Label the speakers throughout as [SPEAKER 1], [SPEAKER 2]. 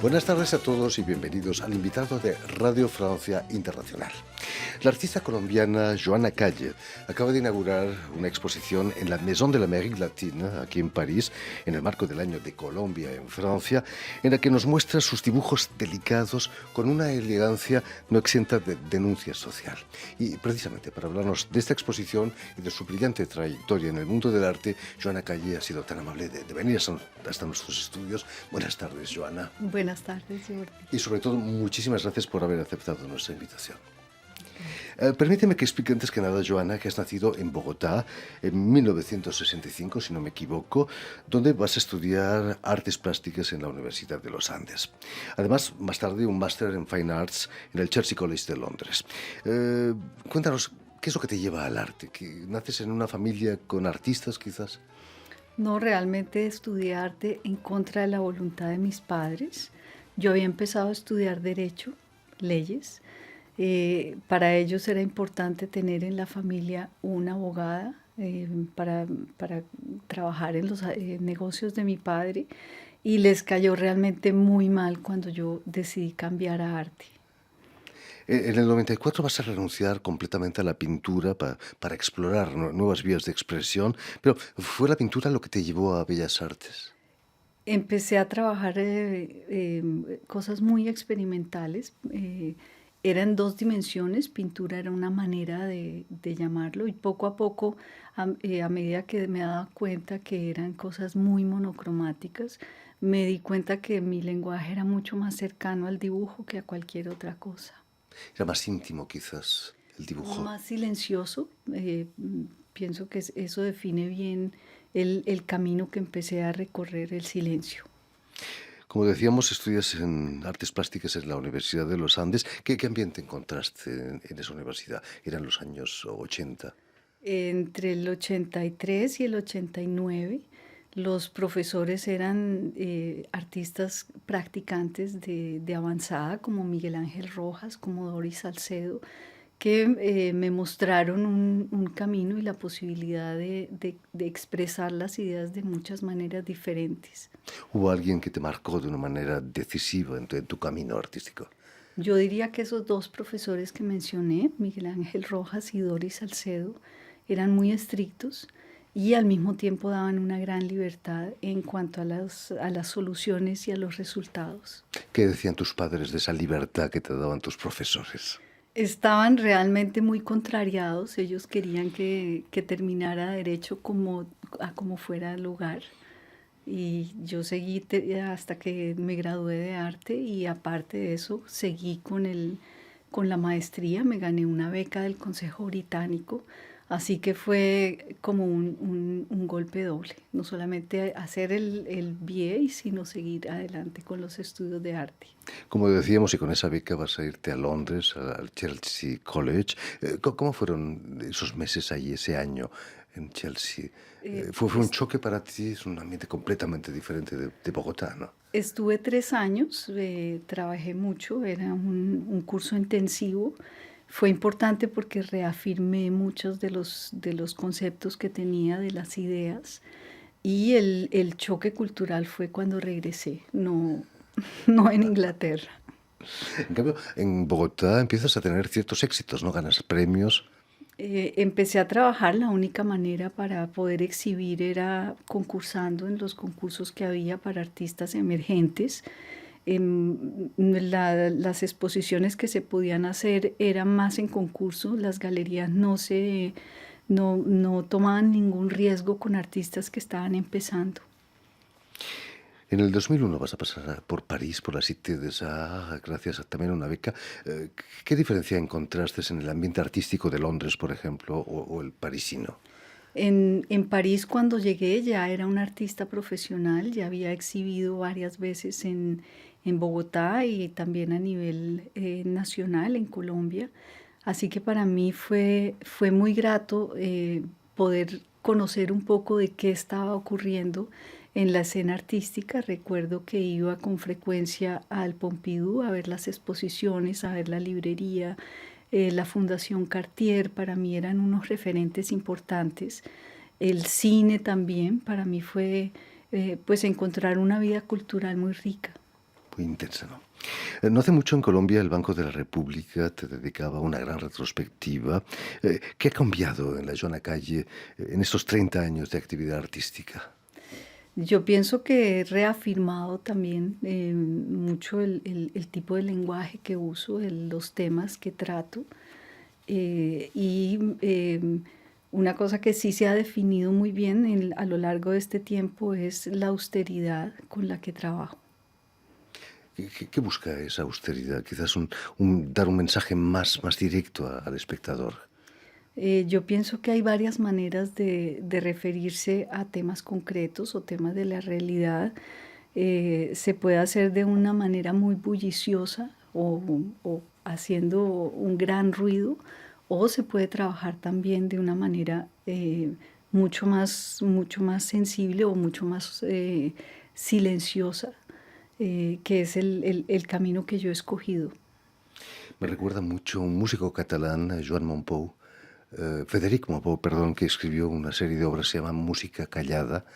[SPEAKER 1] Buenas tardes a todos y bienvenidos al invitado de Radio Francia Internacional. La artista colombiana Joana Calle acaba de inaugurar una exposición en la Maison de l'Amérique Latine, aquí en París, en el marco del Año de Colombia en Francia, en la que nos muestra sus dibujos delicados con una elegancia no exenta de denuncia social. Y precisamente para hablarnos de esta exposición y de su brillante trayectoria en el mundo del arte, Joana Calle ha sido tan amable de venir hasta nuestros estudios. Buenas tardes, Joana.
[SPEAKER 2] Buenas tardes, Jordi.
[SPEAKER 1] Y sobre todo, muchísimas gracias por haber aceptado nuestra invitación. Permíteme que explique antes que nada, Joana, que has nacido en Bogotá en 1965, si no me equivoco, donde vas a estudiar artes plásticas en la Universidad de los Andes. Además, más tarde, un máster en Fine Arts en el Chelsea College de Londres. Cuéntanos, ¿qué es lo que te lleva al arte? ¿Que naces en una familia con artistas, quizás?
[SPEAKER 2] No, realmente estudié arte en contra de la voluntad de mis padres. Yo había empezado a estudiar derecho, leyes. Para ellos era importante tener en la familia una abogada para trabajar en los negocios de mi padre, y les cayó realmente muy mal cuando yo decidí cambiar a arte.
[SPEAKER 1] En el 94 vas a renunciar completamente a la pintura para explorar nuevas vías de expresión, pero ¿fue la pintura lo que te llevó a Bellas Artes?
[SPEAKER 2] Empecé a trabajar cosas muy experimentales. Era en dos dimensiones, pintura era una manera de llamarlo, y poco a poco, a medida que me daba cuenta que eran cosas muy monocromáticas, me di cuenta que mi lenguaje era mucho más cercano al dibujo que a cualquier otra cosa.
[SPEAKER 1] Era más íntimo, quizás, el dibujo.
[SPEAKER 2] Más silencioso. Pienso que eso define bien el camino que empecé a recorrer, el silencio.
[SPEAKER 1] Como decíamos, estudias en artes plásticas en la Universidad de los Andes. ¿Qué ambiente encontraste en esa universidad? Eran los años 80.
[SPEAKER 2] Entre el 83 y el 89, los profesores eran artistas practicantes de avanzada, como Miguel Ángel Rojas, como Doris Salcedo, que me mostraron un camino y la posibilidad de expresar las ideas de muchas maneras diferentes.
[SPEAKER 1] ¿Hubo alguien que te marcó de una manera decisiva en tu camino artístico?
[SPEAKER 2] Yo diría que esos dos profesores que mencioné, Miguel Ángel Rojas y Doris Salcedo, eran muy estrictos y al mismo tiempo daban una gran libertad en cuanto a las soluciones y a los resultados.
[SPEAKER 1] ¿Qué decían tus padres de esa libertad que te daban tus profesores?
[SPEAKER 2] Estaban realmente muy contrariados. Ellos querían que terminara derecho como fuera el lugar. Y yo seguí hasta que me gradué de arte, y aparte de eso seguí con la maestría. Me gané una beca del Consejo Británico, así que fue como un golpe doble. No solamente hacer el BA, sino seguir adelante con los estudios de arte.
[SPEAKER 1] Como decíamos, y con esa beca vas a irte a Londres, al Chelsea College. ¿Cómo fueron esos meses ahí, ese año en Chelsea? ¿Fue un choque para ti? Es un ambiente completamente diferente de Bogotá, ¿no?
[SPEAKER 2] Estuve 3 años, trabajé mucho, era un curso intensivo. Fue importante porque reafirmé muchos de los conceptos que tenía, de las ideas, y el choque cultural fue cuando regresé, no, no en Inglaterra.
[SPEAKER 1] En cambio, en Bogotá empiezas a tener ciertos éxitos, ¿no? Ganas premios.
[SPEAKER 2] Empecé a trabajar. La única manera para poder exhibir era concursando en los concursos que había para artistas emergentes. Las exposiciones que se podían hacer eran más en concurso. Las galerías no tomaban ningún riesgo con artistas que estaban empezando.
[SPEAKER 1] En el 2001 vas a pasar por París, por la Cité des Arts, gracias también a una beca. ¿Qué diferencia encontraste en el ambiente artístico de Londres, por ejemplo, o el parisino?
[SPEAKER 2] En París, cuando llegué, ya era una artista profesional. Ya había exhibido varias veces en Bogotá y también a nivel nacional en Colombia. Así que para mí fue muy grato poder conocer un poco de qué estaba ocurriendo en la escena artística. Recuerdo que iba con frecuencia al Pompidou a ver las exposiciones, a ver la librería. La Fundación Cartier para mí eran unos referentes importantes. El cine también para mí fue pues encontrar una vida cultural muy rica.
[SPEAKER 1] Muy intensa, ¿no? No hace mucho en Colombia el Banco de la República te dedicaba una gran retrospectiva. ¿Qué ha cambiado en la Joana Calle en estos 30 años de actividad artística?
[SPEAKER 2] Yo pienso que he reafirmado también mucho el tipo de lenguaje que uso, los temas que trato. Y una cosa que sí se ha definido muy bien a lo largo de este tiempo es la austeridad con la que trabajo.
[SPEAKER 1] ¿Qué busca esa austeridad? Quizás dar un mensaje más directo al espectador.
[SPEAKER 2] Yo pienso que hay varias maneras de referirse a temas concretos o temas de la realidad. Se puede hacer de una manera muy bulliciosa o haciendo un gran ruido, o se puede trabajar también de una manera mucho más sensible o mucho más silenciosa, que es el camino que yo he escogido.
[SPEAKER 1] Me recuerda mucho a un músico catalán, Joan Mompou, Federic Mompou, perdón, que escribió una serie de obras que se llama Música Callada,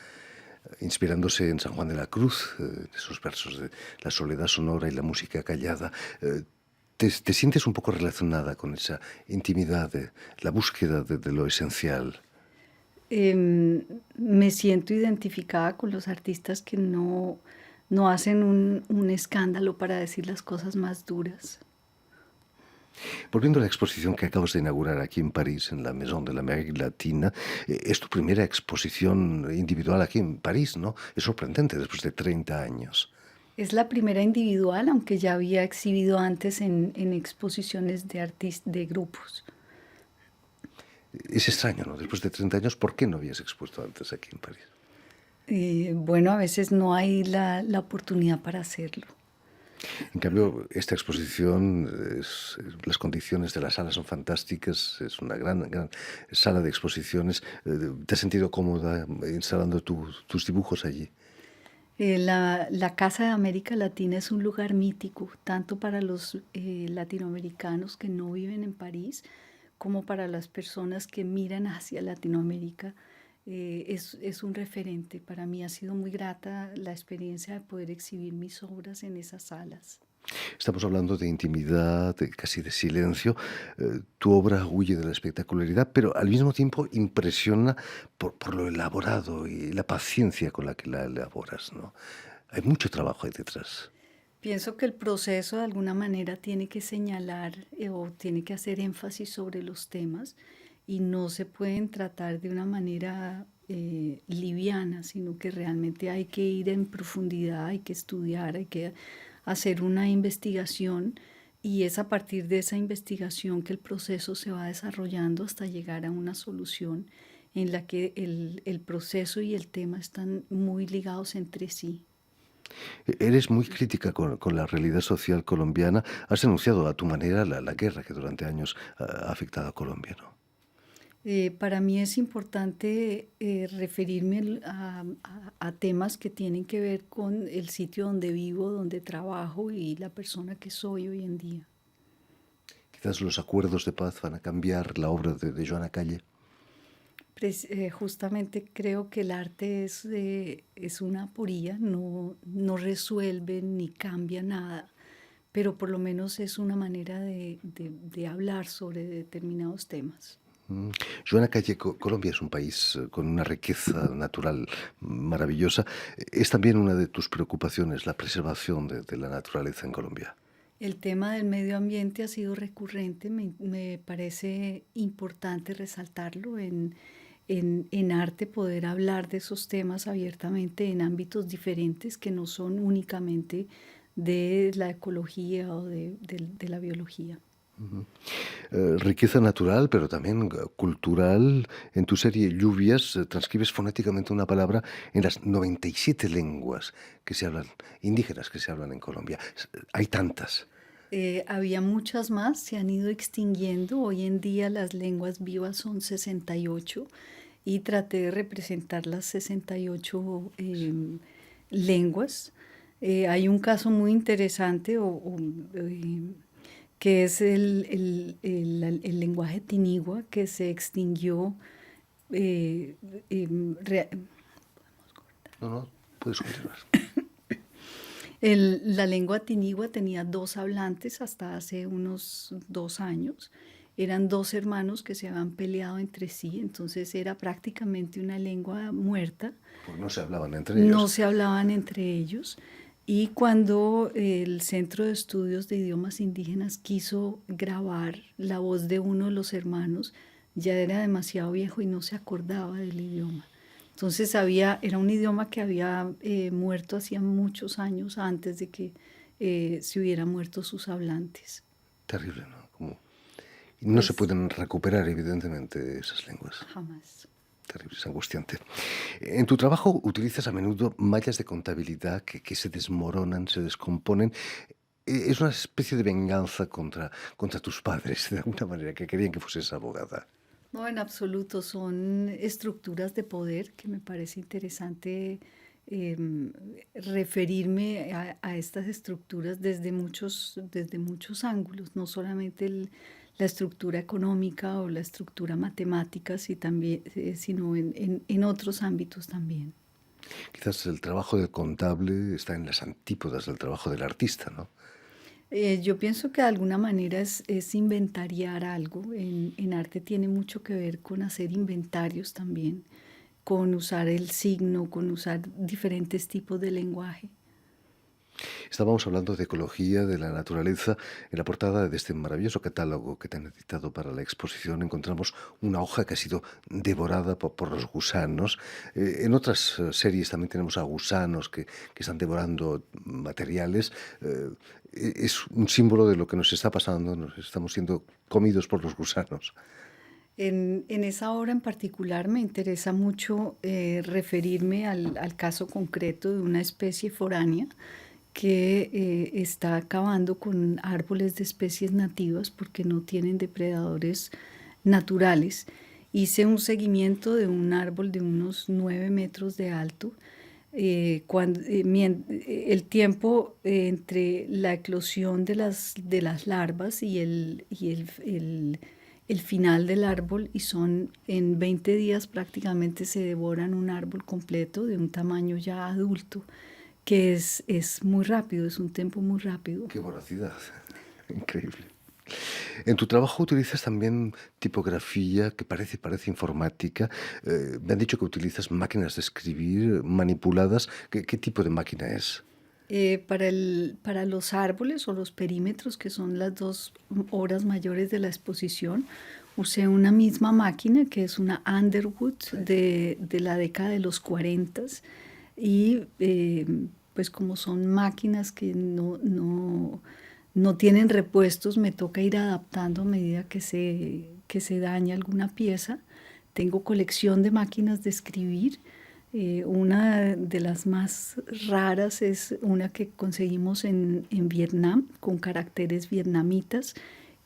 [SPEAKER 1] inspirándose en San Juan de la Cruz, esos versos de la soledad sonora y la música callada. ¿Te sientes un poco relacionada con esa intimidad, la búsqueda de lo esencial?
[SPEAKER 2] Me siento identificada con los artistas que no hacen un escándalo para decir las cosas más duras.
[SPEAKER 1] Volviendo a la exposición que acabas de inaugurar aquí en París, en la Maison de l'Amérique Latina, es tu primera exposición individual aquí en París, ¿no? Es sorprendente después de 30 años.
[SPEAKER 2] Es la primera individual, aunque ya había exhibido antes en exposiciones de grupos.
[SPEAKER 1] Es extraño, ¿no? Después de 30 años, ¿por qué no habías expuesto antes aquí en París?
[SPEAKER 2] Bueno, a veces no hay la oportunidad para hacerlo.
[SPEAKER 1] En cambio, esta exposición, las condiciones de la sala son fantásticas, es una gran sala de exposiciones. ¿Te has sentido cómoda instalando tus dibujos allí?
[SPEAKER 2] La Casa de América Latina es un lugar mítico, tanto para los latinoamericanos que no viven en París, como para las personas que miran hacia Latinoamérica. Es un referente. Para mí ha sido muy grata la experiencia de poder exhibir mis obras en esas salas.
[SPEAKER 1] Estamos hablando de intimidad, casi de silencio. Tu obra huye de la espectacularidad, pero al mismo tiempo impresiona por lo elaborado y la paciencia con la que la elaboras, ¿no? Hay mucho trabajo ahí detrás.
[SPEAKER 2] Pienso que el proceso de alguna manera tiene que señalar o tiene que hacer énfasis sobre los temas y no se pueden tratar de una manera liviana, sino que realmente hay que ir en profundidad, hay que estudiar, hay que hacer una investigación y es a partir de esa investigación que el proceso se va desarrollando hasta llegar a una solución en la que el proceso y el tema están muy ligados entre sí.
[SPEAKER 1] Eres muy crítica con la realidad social colombiana. Has denunciado a tu manera la guerra que durante años ha afectado a Colombia, ¿no?
[SPEAKER 2] Para mí es importante referirme a temas que tienen que ver con el sitio donde vivo, donde trabajo y la persona que soy hoy en día.
[SPEAKER 1] Quizás los acuerdos de paz van a cambiar la obra de Joana Calle.
[SPEAKER 2] Justamente creo que el arte es una aporía, no resuelve ni cambia nada, pero por lo menos es una manera de hablar sobre determinados temas.
[SPEAKER 1] Mm. Joana Calle, Colombia es un país con una riqueza natural maravillosa. Es también una de tus preocupaciones la preservación de la naturaleza en Colombia.
[SPEAKER 2] El tema del medio ambiente ha sido recurrente, me parece importante resaltarlo en arte, poder hablar de esos temas abiertamente en ámbitos diferentes que no son únicamente de la ecología o de la biología.
[SPEAKER 1] Ujú. Riqueza natural, pero también cultural. En tu serie Lluvias transcribes fonéticamente una palabra en las 97 lenguas que se hablan, indígenas que se hablan en Colombia. Hay tantas.
[SPEAKER 2] Había muchas más, se han ido extinguiendo. Hoy en día las lenguas vivas son 68 y traté de representar las 68 lenguas. Hay un caso muy interesante que es el lenguaje tinigua que se extinguió. eh, em, rea-
[SPEAKER 1] No, no, puedes continuar.
[SPEAKER 2] La lengua tinigua tenía 2 hablantes hasta hace unos 2 años. Eran 2 hermanos que se habían peleado entre sí, entonces era prácticamente una lengua muerta.
[SPEAKER 1] Pues no se hablaban entre
[SPEAKER 2] No
[SPEAKER 1] ellos.
[SPEAKER 2] se hablaban entre ellos. Y cuando el Centro de Estudios de Idiomas Indígenas quiso grabar la voz de uno de los hermanos, ya era demasiado viejo y no se acordaba del idioma. Entonces era un idioma que había muerto hacía muchos años antes de que se hubieran muerto sus hablantes.
[SPEAKER 1] Terrible, ¿no? Y no se
[SPEAKER 2] Pues
[SPEAKER 1] pueden recuperar, evidentemente, esas lenguas.
[SPEAKER 2] jamás.
[SPEAKER 1] Terrible, es angustiante. En tu trabajo utilizas a menudo mallas de contabilidad que se desmoronan, se descomponen. Es una especie de venganza contra tus padres, de alguna manera, que querían que fueses abogada.
[SPEAKER 2] No, en absoluto, son estructuras de poder que me parece interesante em, referirme a estas estructuras desde muchos ángulos, no solamente la estructura económica o la estructura matemática, sino en otros ámbitos también.
[SPEAKER 1] Quizás el trabajo del contable está en las antípodas del trabajo del artista, ¿no?
[SPEAKER 2] Yo pienso que de alguna manera es inventariar algo. En arte tiene mucho que ver con hacer inventarios también, con usar el signo, con usar diferentes tipos de lenguaje.
[SPEAKER 1] Estábamos hablando de ecología, de la naturaleza. En la portada de este maravilloso catálogo que te han editado para la exposición encontramos una hoja que ha sido devorada por los gusanos. En otras series también tenemos a gusanos que están devorando materiales. Es un símbolo de lo que nos está pasando. Nos estamos siendo comidos por los gusanos.
[SPEAKER 2] En esa obra en particular me interesa mucho referirme al caso concreto de una especie foránea que está acabando con árboles de especies nativas porque no tienen depredadores naturales. Hice un seguimiento de un árbol de unos 9 metros de alto. El tiempo entre la eclosión de las larvas el final del árbol, y son en 20 días prácticamente se devoran un árbol completo de un tamaño ya adulto, que es muy rápido, es un tiempo muy rápido.
[SPEAKER 1] Qué voracidad. Increíble. En tu trabajo utilizas también tipografía que parece informática. Me han dicho que utilizas máquinas de escribir manipuladas. ¿Qué tipo de máquina es?
[SPEAKER 2] Para los árboles o los perímetros, que son las dos obras mayores de la exposición, usé una misma máquina que es una Underwood de la década de los 40 y pues como son máquinas que no tienen repuestos, me toca ir adaptando a medida que se daña alguna pieza. Tengo colección de máquinas de escribir. Una de las más raras es una que conseguimos en Vietnam, con caracteres vietnamitas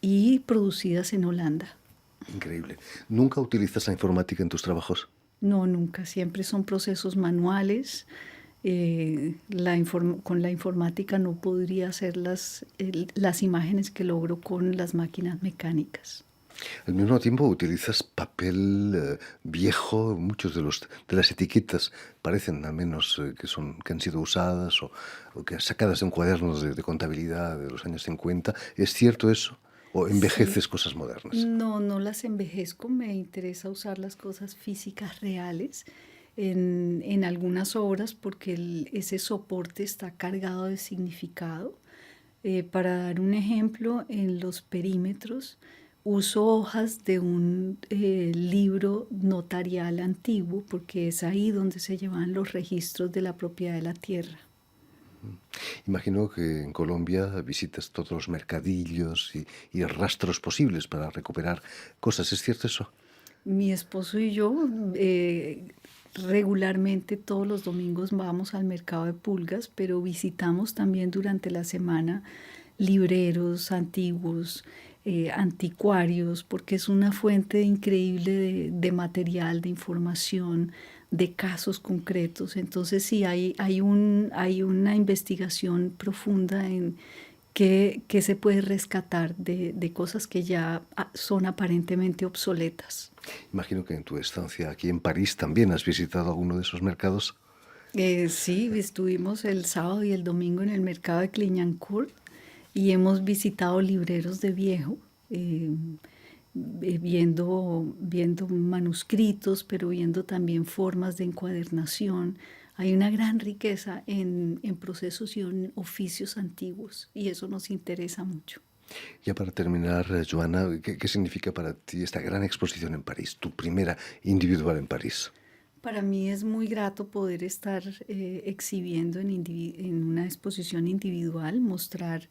[SPEAKER 2] y producidas en Holanda.
[SPEAKER 1] Increíble. ¿Nunca utilizas la informática en tus trabajos?
[SPEAKER 2] No, nunca, siempre son procesos manuales. Con la informática no podría hacer las imágenes que logro con las máquinas mecánicas.
[SPEAKER 1] Al mismo tiempo utilizas papel viejo. Muchos de las etiquetas parecen al menos que han sido usadas o que sacadas de un cuaderno de contabilidad de los años 50. ¿Es cierto eso? ¿O
[SPEAKER 2] Sí,
[SPEAKER 1] envejeces cosas modernas?
[SPEAKER 2] no las envejezco, me interesa usar las cosas físicas reales en algunas obras porque ese soporte está cargado de significado. Para dar un ejemplo, en los perímetros uso hojas de un libro notarial antiguo porque es ahí donde se llevan los registros de la propiedad de la tierra.
[SPEAKER 1] Imagino que en Colombia visitas todos los mercadillos y rastros posibles para recuperar cosas. ¿Es cierto eso?
[SPEAKER 2] Mi esposo y yo regularmente todos los domingos vamos al mercado de pulgas, pero visitamos también durante la semana libreros antiguos, anticuarios, porque es una fuente increíble de material, de información, de casos concretos. Entonces sí, hay una investigación profunda en qué se puede rescatar de cosas que ya son aparentemente obsoletas.
[SPEAKER 1] Imagino que en tu estancia aquí en París también has visitado alguno de esos mercados.
[SPEAKER 2] Sí, estuvimos el sábado y el domingo en el mercado de Clignancourt y hemos visitado libreros de viejo, eh, viendo manuscritos, pero viendo también formas de encuadernación. Hay una gran riqueza en procesos y en oficios antiguos y eso nos interesa mucho.
[SPEAKER 1] Ya para terminar, Joana, ¿qué significa para ti esta gran exposición en París, tu primera individual en París?
[SPEAKER 2] Para mí es muy grato poder estar exhibiendo en una exposición individual, mostrar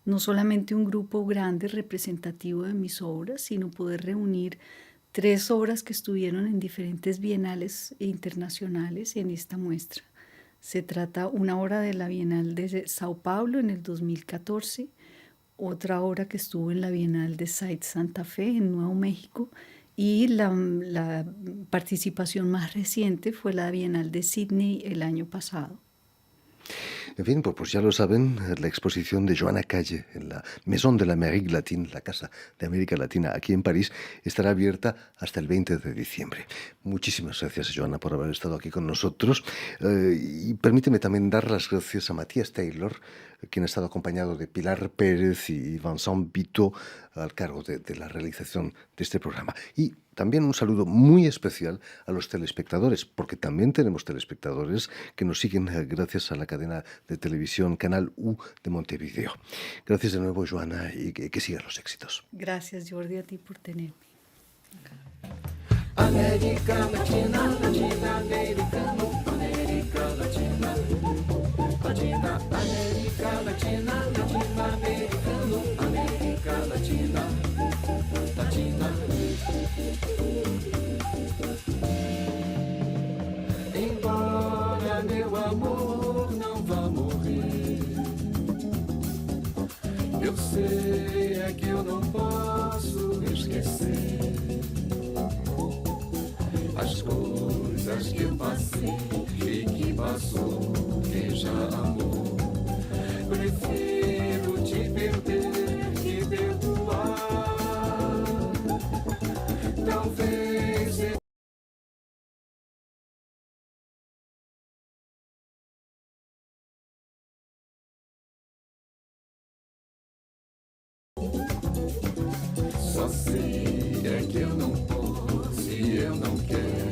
[SPEAKER 2] no solamente un grupo grande representativo de mis obras, sino poder reunir tres obras que estuvieron en diferentes bienales internacionales en esta muestra. Se trata una obra de la Bienal de Sao Paulo en el 2014, otra obra que estuvo en la Bienal de Site Santa Fe en Nuevo México y la participación más reciente fue la Bienal de Sydney el año pasado.
[SPEAKER 1] En fin, pues ya lo saben, la exposición de Joana Calle en la Maison de l'Amérique Latine, la Casa de América Latina, aquí en París, estará abierta hasta el 20 de diciembre. Muchísimas gracias, Joana, por haber estado aquí con nosotros. Y permíteme también dar las gracias a Matías Taylor, quien ha estado acompañado de Pilar Pérez y Vincent Vito al cargo de la realización de este programa. Y también un saludo muy especial a los telespectadores, porque también tenemos telespectadores que nos siguen gracias a la cadena de televisión Canal U de Montevideo. Gracias de nuevo, Joana, y que sigan los éxitos.
[SPEAKER 2] Gracias, Jordi, a ti por tenerme.
[SPEAKER 3] América Latina, Latina, americano, América Latina, Latina, América Latina, Latina, americano, América Latina, Latina. Embora meu amor não vá morrer, eu sei é que eu não posso esquecer as coisas que eu passei e que passou quem já amou. Prefiro te perder que perdoar. Talvez eu só sei é que eu não posso e eu não quero